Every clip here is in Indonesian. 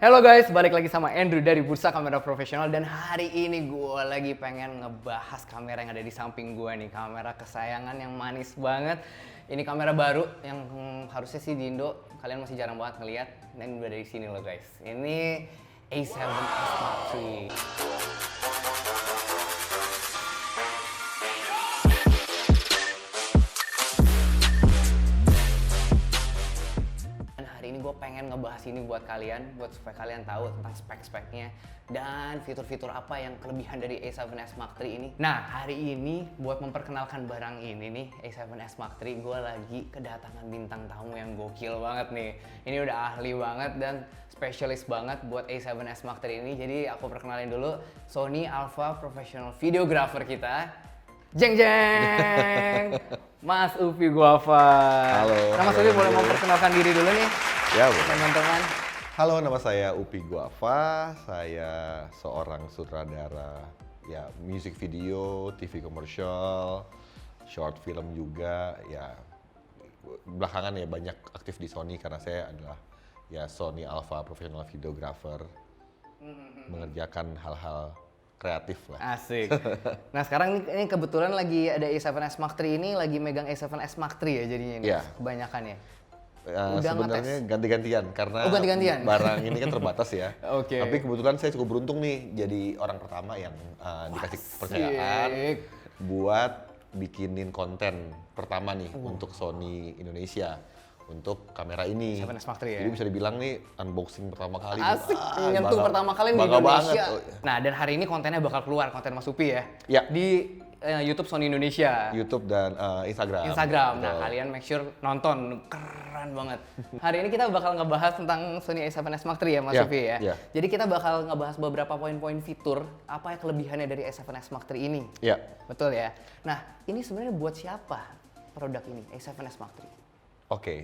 Halo guys, balik lagi sama Andrew dari Bursa Kamera Profesional. Dan hari ini gue lagi pengen ngebahas kamera yang ada di samping gue nih. Kamera kesayangan yang manis banget. Ini kamera baru yang harusnya sih di Indo kalian masih jarang banget ngeliat. Dan udah dari sini loh guys. Ini A7S Mark III. Gue pengen ngebahas ini buat kalian, supaya kalian tahu tentang spek-speknya dan fitur-fitur apa yang kelebihan dari A7S Mark III ini. Nah, hari ini buat memperkenalkan barang ini nih, A7S Mark III, gue lagi kedatangan bintang tamu yang gokil banget nih. Ini udah ahli banget dan spesialis banget buat A7S Mark III ini. Jadi aku perkenalin dulu Sony Alpha Professional Videographer kita. Jeng jeng, Mas Upi Guava. Halo. Nah, Mas Upi boleh memperkenalkan diri dulu nih. Ya, boleh. Teman-teman. Halo, nama saya Upi Guava. Saya seorang sutradara ya music video, TV komersial, short film juga. Ya, belakangan ya banyak aktif di Sony karena saya adalah ya Sony Alpha Professional Videographer. Mengerjakan hal-hal kreatif lah. Asik. Nah, sekarang ini kebetulan lagi ada A7S Mark III ini lagi megang A7S Mark III ya jadinya ini. Ya. Kebanyakan ya. Sebenarnya ganti-gantian karena ganti-gantian. barang ini kan terbatas ya. Oke. Tapi kebetulan saya cukup beruntung nih jadi orang pertama yang dikasih kepercayaan buat bikinin konten pertama nih untuk Sony Indonesia untuk kamera ini. A7S Mark III ya. Jadi bisa dibilang nih unboxing pertama kali. Asik, nyentuh pertama kali di bangga Indonesia. banget. Nah, dan hari ini kontennya bakal keluar, konten Mas Upi ya. Ya. Di YouTube Sony Indonesia. YouTube dan Instagram. Instagram. Nah, Betul. kalian make sure nonton. Keren banget. Hari ini kita bakal ngebahas tentang Sony A7S Mark III ya, Mas Ya, Upi ya. ya. Jadi kita bakal ngebahas beberapa poin-poin fitur, apa yang kelebihannya dari A7S Mark III ini. Ya. Betul ya. Nah, ini sebenarnya buat siapa produk ini, A7S Mark III? Oke.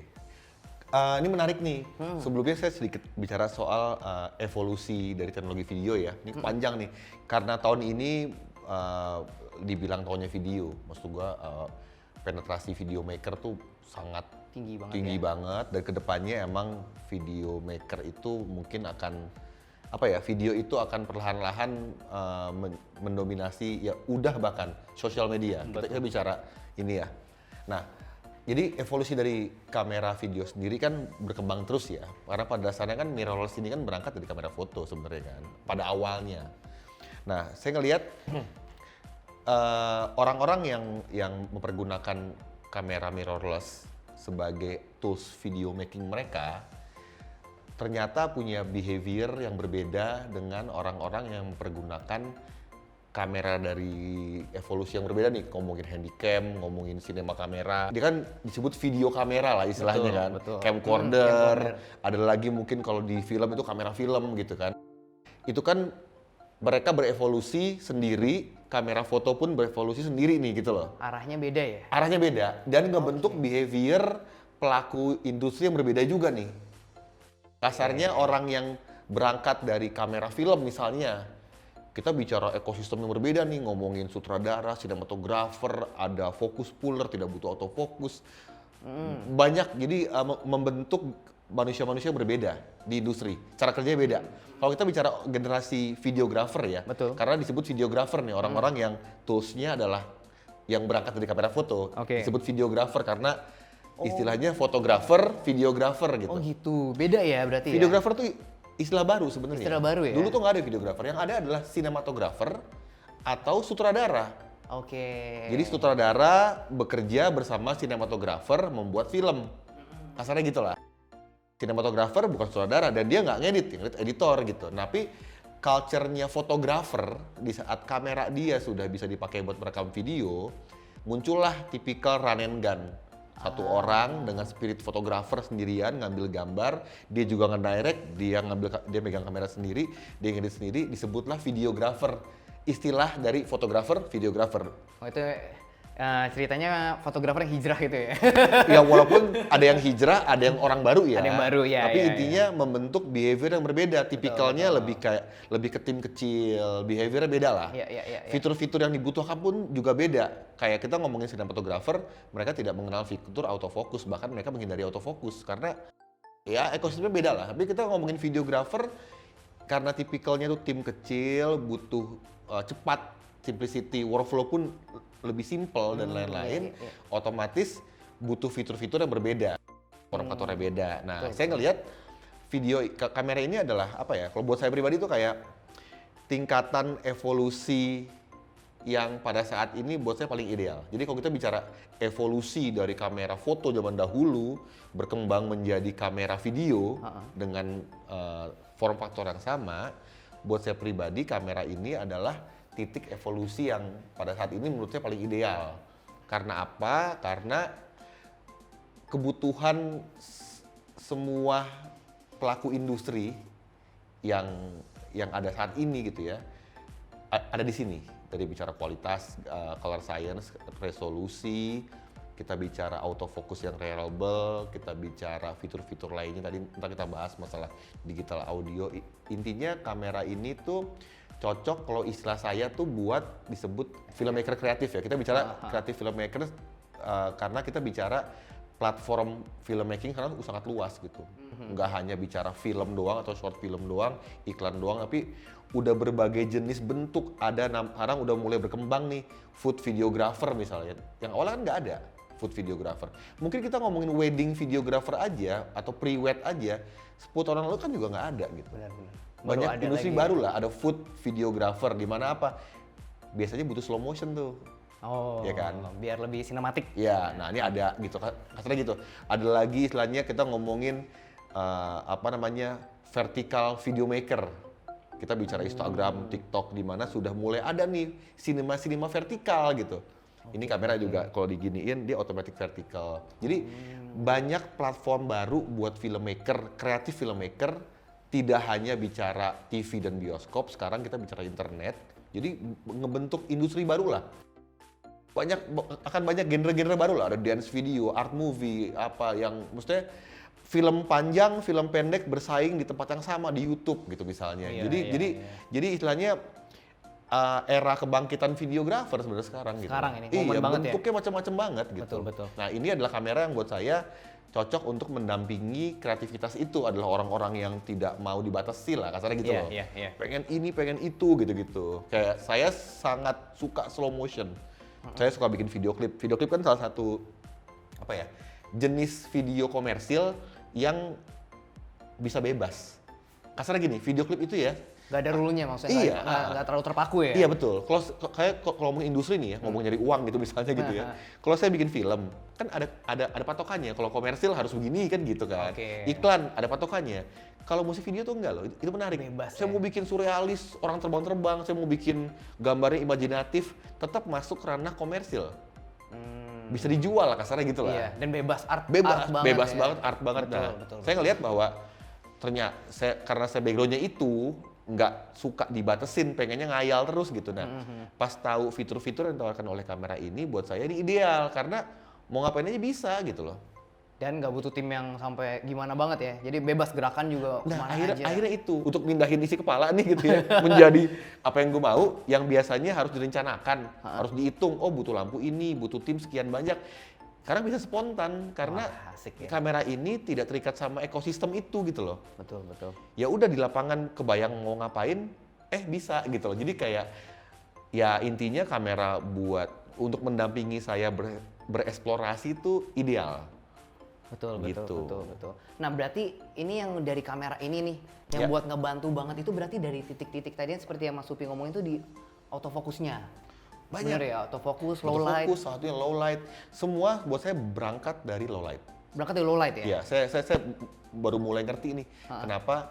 Ini menarik nih. Sebelumnya saya sedikit bicara soal evolusi dari teknologi video ya. Ini panjang nih. Karena tahun ini dibilang tahunnya video. Maksud gua penetrasi video maker tuh sangat Tinggi banget. banget. Dan kedepannya emang video maker itu mungkin akan video itu akan perlahan-lahan mendominasi ya udah bahkan sosial media. Kita bicara ini ya. Nah, jadi evolusi dari kamera video sendiri kan berkembang terus ya. Karena pada dasarnya kan mirrorless ini kan berangkat dari kamera foto sebenarnya kan pada awalnya. Nah, saya ngelihat orang-orang yang mempergunakan kamera mirrorless sebagai tools video making mereka ternyata punya behavior yang berbeda dengan orang-orang yang mempergunakan kamera dari evolusi yang berbeda nih, ngomongin handycam, ngomongin cinema kamera. Dia kan disebut video kamera lah istilahnya kan. Betul. Camcorder, ada lagi mungkin kalau di film itu kamera film gitu kan. Itu kan mereka berevolusi sendiri, kamera foto pun berevolusi sendiri nih gitu loh. Arahnya beda ya? Arahnya beda dan ngebentuk behavior pelaku industri yang berbeda juga nih. Kasarnya orang yang berangkat dari kamera film misalnya, kita bicara ekosistem yang berbeda nih, ngomongin sutradara, sinematografer, ada fokus puller, tidak butuh autofokus. Banyak, jadi membentuk manusia-manusia yang berbeda di industri. Cara kerjanya beda. Kalau kita bicara generasi videographer ya, Betul. karena disebut videographer nih, orang-orang yang toolsnya adalah yang berangkat dari kamera foto. Oke. Disebut videographer karena istilahnya fotografer, videographer gitu. Oh gitu, beda ya berarti Videographer tuh istilah baru sebenarnya. Istilah baru ya? Dulu tuh nggak ada videographer, yang ada adalah sinematografer atau sutradara. ya? Oke. Jadi sutradara bekerja bersama sinematografer membuat film. Kasarnya gitu lah. Sinematografer bukan sutradara dan dia nggak ngedit, yang ngedit editor gitu. Tapi culture-nya fotografer di saat kamera dia sudah bisa dipakai buat merekam video, muncullah tipikal run and gun. Satu orang dengan spirit fotografer sendirian ngambil gambar, dia juga nge-direct, dia megang kamera sendiri, dia ngedit sendiri, disebutlah videographer. Istilah dari fotografer, videographer. Oh itu ceritanya fotografer yang hijrah gitu ya? Ya walaupun ada yang hijrah, ada yang orang baru ya. Ada yang baru, ya, Tapi ya, intinya membentuk behavior yang berbeda. Tipikalnya lebih ke tim kecil, behaviornya beda lah. Iya. Fitur-fitur yang dibutuhkan pun juga beda. Kayak kita ngomongin sinematografer, mereka tidak mengenal fitur autofocus, bahkan mereka menghindari autofocus karena ya ekosistemnya beda lah. Tapi kita ngomongin videographer karena tipikalnya tuh tim kecil, butuh cepat, simplicity, workflow pun lebih simple dan lain-lain. Iya. Otomatis butuh fitur-fitur yang berbeda, form faktornya beda. Nah, Betul, saya ngelihat video kamera ini adalah apa ya? Kalau buat saya pribadi itu kayak tingkatan evolusi yang pada saat ini buat saya paling ideal. Jadi kalau kita bicara evolusi dari kamera foto zaman dahulu berkembang menjadi kamera video dengan form faktor yang sama, buat saya pribadi kamera ini adalah titik evolusi yang pada saat ini menurut saya paling ideal. Karena apa? Karena kebutuhan semua pelaku industri yang ada saat ini gitu ya, ada di sini. Dari bicara kualitas, color science, resolusi, kita bicara autofocus yang reliable, kita bicara fitur-fitur lainnya. Tadi ntar kita bahas masalah digital audio. Intinya kamera ini tuh cocok kalau istilah saya tuh buat disebut filmmaker kreatif ya. Kita bicara kreatif filmmaker karena kita bicara platform filmmaking karena sangat luas gitu. Nggak hanya bicara film doang atau short film doang, iklan doang, tapi udah berbagai jenis bentuk. Ada sekarang udah mulai berkembang nih food videographer misalnya. Yang awalnya kan nggak ada food videographer. Mungkin kita ngomongin wedding videographer aja atau pre-wed aja 10 tahun lalu kan juga nggak ada gitu. Benar-benar. Banyak Baru ada industri lagi, baru lah, ada food videographer di mana apa? Biasanya butuh slow motion tuh. Oh, Ya kan? biar lebih sinematik. Ya, nah ini ada gitu, kasarnya gitu. Ada lagi istilahnya kita ngomongin vertical video maker. Kita bicara Instagram, TikTok di mana sudah mulai ada nih sinema vertikal gitu. Ini kamera juga kalau diginiin dia otomatis vertikal. Jadi banyak platform baru buat filmmaker, kreatif filmmaker. Tidak hanya bicara TV dan bioskop, sekarang kita bicara internet. Jadi ngebentuk industri baru lah. Akan banyak genre-genre baru lah, ada dance video, art movie, apa yang maksudnya film panjang, film pendek bersaing di tempat yang sama di YouTube gitu misalnya. Jadi istilahnya era kebangkitan videografer sebenarnya sekarang gitu. Sekarang ini momen banget ya. Bentuknya macam-macam banget gitu. Betul. Nah, ini adalah kamera yang buat saya cocok untuk mendampingi kreativitas itu, adalah orang-orang yang tidak mau dibatasi lah kasarnya gitu loh. Iya. Pengen ini, pengen itu gitu-gitu. Kayak saya sangat suka slow motion. Saya suka bikin video klip. Video klip kan salah satu jenis video komersil yang bisa bebas. Kasarnya gini, video klip itu ya. Gak ada rule-nya maksudnya. Iya. Gak terlalu terpaku ya. Iya betul. Kalau ngomong industri nih ya, ngomong nyari uang gitu misalnya gitu ya. Kalau saya bikin film, kan ada patokannya. Kalau komersil harus begini kan gitu kan. Oke. Iklan ada patokannya. Kalau musik video tuh enggak loh. Itu menarik. Bebas, Saya mau bikin surrealis, orang terbang-terbang, saya mau bikin gambarnya imajinatif, tetap masuk ranah komersil. Bisa dijual lah kasarnya gitu lah. Iya, dan bebas art Bebas ya. banget, art banget. Betul. Saya ngelihat bahwa ternyata karena saya backgroundnya itu nggak suka dibatesin, pengennya ngayal terus gitu. Nah, pas tahu fitur-fitur yang ditawarkan oleh kamera ini, buat saya ini ideal karena mau ngapain aja bisa gitu loh. Dan nggak butuh tim yang sampai gimana banget ya. Jadi bebas gerakan juga Nah, kemana aja. akhirnya itu untuk mindahin isi kepala nih gitu ya, menjadi apa yang gue mau, yang biasanya harus direncanakan, harus dihitung. Oh, butuh lampu ini, butuh tim sekian banyak. Sekarang bisa spontan karena asik ya. kamera ini tidak terikat sama ekosistem itu gitu loh. Betul. Ya udah di lapangan kebayang mau ngapain, bisa gitu loh. Jadi kayak ya intinya kamera buat untuk mendampingi saya bereksplorasi itu ideal. Betul. Nah, berarti ini yang dari kamera ini nih, yang buat ngebantu banget itu berarti dari titik-titik tadi yang seperti yang Mas Supi ngomongin itu di autofokusnya. Banyak. Bener ya, autofokus, low light. Autofokus, satunya low light. Semua buat saya berangkat dari low light. Berangkat dari low light ya? Iya, saya baru mulai ngerti nih kenapa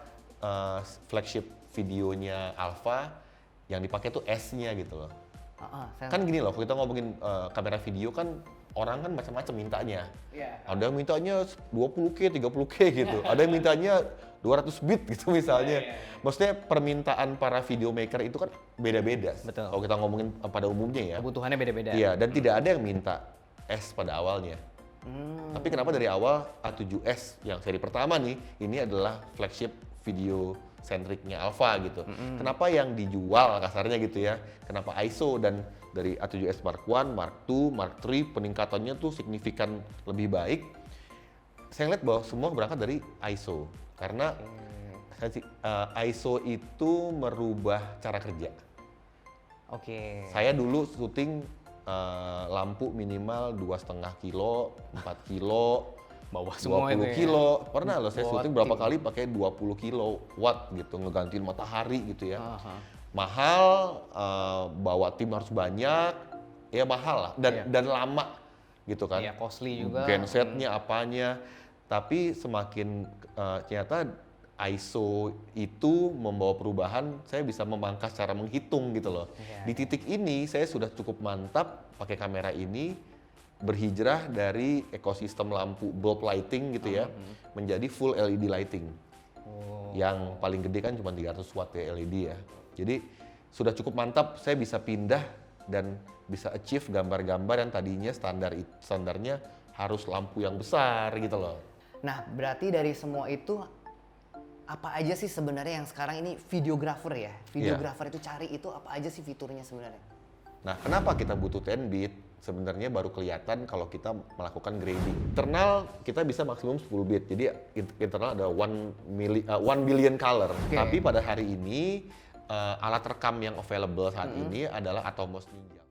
flagship videonya Alpha yang dipakai tuh S-nya gitu loh. Kan gini loh, kalau kita ngomongin kamera video kan orang kan macam-macam mintanya. Ada yang mintanya 20K, 30K gitu. Ada yang mintanya 200 bit gitu misalnya. Maksudnya permintaan para video maker itu kan beda-beda. Betul. Kalau kita ngomongin pada umumnya ya. Kebutuhannya beda-beda. Iya, dan tidak ada yang minta S pada awalnya. Tapi kenapa dari awal A7S yang seri pertama nih, ini adalah flagship video sentriknya Alpha gitu. Kenapa yang dijual kasarnya gitu ya? Kenapa ISO dan dari A7S Mark I, Mark II, Mark III peningkatannya tuh signifikan lebih baik? saya lihat bahwa semua berangkat dari ISO karena ISO itu merubah cara kerja. Oke. Saya dulu syuting lampu minimal 2,5 kilo, 4 kilo, Bawah semua 20 itu ya? kilo. Pernah loh saya Bawa syuting berapa tim. kali pakai 20 kilo watt gitu, ngegantiin matahari gitu ya. Aha. Mahal, bawa tim harus banyak, ya mahal lah dan lama gitu kan. Iya, costly juga. Gensetnya apanya. Tapi semakin ternyata ISO itu membawa perubahan, saya bisa memangkas cara menghitung gitu loh. Iya, Di titik ini saya sudah cukup mantap pakai kamera ini berhijrah dari ekosistem lampu bulb lighting gitu ya menjadi full LED lighting. Oh. Yang paling gede kan cuma 300 watt ya LED ya. Jadi sudah cukup mantap saya bisa pindah dan bisa achieve gambar-gambar yang tadinya standarnya harus lampu yang besar gitu loh. Nah, berarti dari semua itu apa aja sih sebenarnya yang sekarang ini videographer ya? Videographer itu cari itu apa aja sih fiturnya sebenarnya? Nah, kenapa kita butuh 10 bit? Sebenarnya baru kelihatan kalau kita melakukan grading. Internal kita bisa maksimum 10 bit. Jadi internal ada 1 billion color. Oke. Tapi pada hari ini alat rekam yang available saat ini adalah Atomos Ninja.